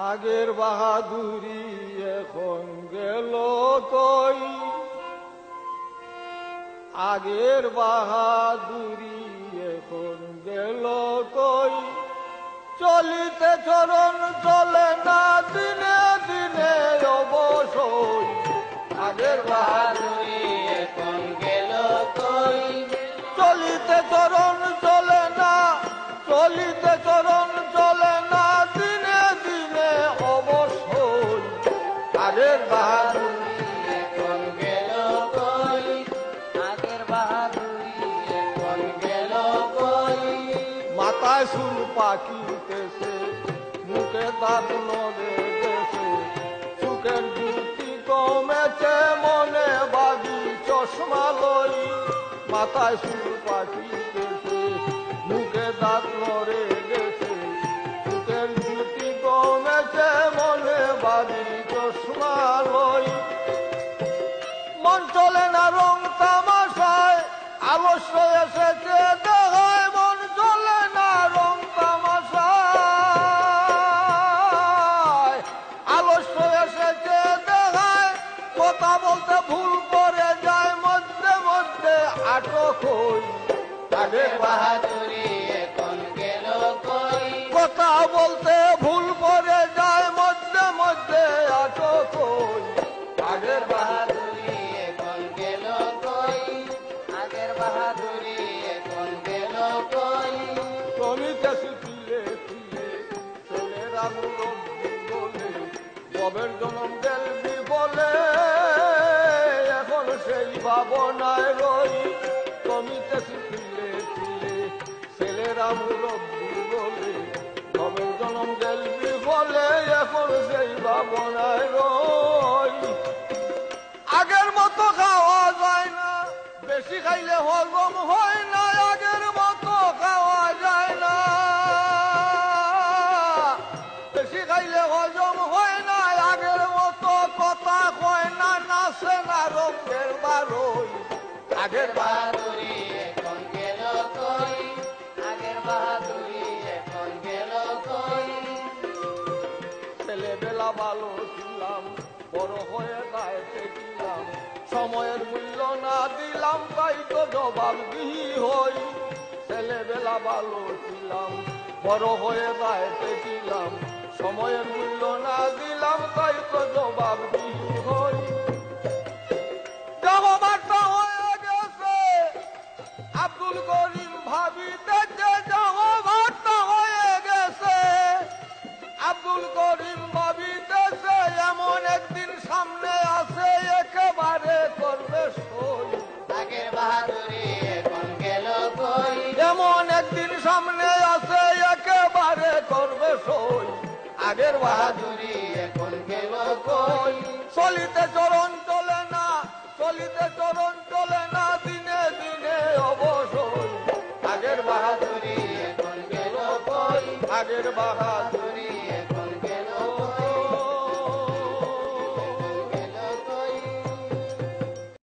আগের বাহাদুরি এখন গেল কই, আগের বাহাদুরি এখন গেল কই, চলিতে চরণ চলে না দিনে দিনে অবশ্যই, আগের বাহাদুরি এখন গেল কই, চলিতে চরণ চলে না, চলিতে চরণ চলে না দিনে দিনে অবশ্যই, আগের বাহাদুরি এখন গেল কই, আগের বাহাদুরি এখন গেল কই। মাথায় চুল পাকিতেছে, মুখে দাঁত নড়ে গেছে, চোখের জ্যোতি কমেছে, মনে বাজি চশমা লই। মাথায় চুল পাকিতেছে, মুখে দাঁত নড়ে গেছে, চোখের জ্যোতি কমেছে, মনে বাজি চশমা লই। মন চলে না রং তামাশায়, আলস্য এসেছে দেখায়, মন চলে না রং তামাশায়, আলস্য এসেছে দেখায়, কথা বলতে ভুল করে যায়, মধ্যে মধ্যে আটক হই, আগের বাহাদুরি এখন গেল কই, কথা বলতে ভুল করে যায়, মধ্যে মধ্যে আটক হই, আগের বাহাদুরি এখন গেল কই, আগের বাহাদুরি এখন গেল কই। জমিতেছি তিলে তিলে ছেলেরা মুরব্বি বলে, ববের জনম গেলবি বলে, এখন সেই ভাবনায় রই। জমিতেছি তিলে তিলে ছেলেরা মুরব্বি বলে, ববের জনম গেলবি বলে, এখন সেই ভাবনায় রই। আগের মতো খাওয়া যায় না, বেশি খাইলে হজম হয় না, আগের মতো খাওয়া যায় না, বেশি খাইলে হজম হয় না, আগের মতো কথা কয় না, নাচে না রঙের বারোই, আগের বাহাদুরি এখন গেল কই, আগের বাহাদুরি এখন গেল কই। ছেলেবেলা ভালো ছিলাম, বড় হয়ে গায়েতে ছিলাম, সময়ের মূল্য না দিলাম, তাই তো জবাবদিহি হই। ছেলেবেলা ভালো ছিলাম, বড় হয়ে গায়েতে ছিলাম, সময়ের মূল্য না দিলাম, তাই তো জবাবদিহি হই। জবাবটা হয়ে গেছে আব্দুল করিম ভাবিতেছে, জবাবটা হয়ে গেছে আব্দুল করিম ভাবিতেছে, এমন একদিন সামনে আছে একেবারে করবে সই, আগের বাহাদুরি এখন গেল কই, এমন একদিন সামনে আছে একেবারে করবে সই, আগের বাহাদুরি এখন গেল কই। চলিতে চরণ চলে না, চলিতে চরণ চলে না দিনে দিনে অবশ্যই, আগের বাহাদুরি এখন গেল কই, আগের বাহাদুরি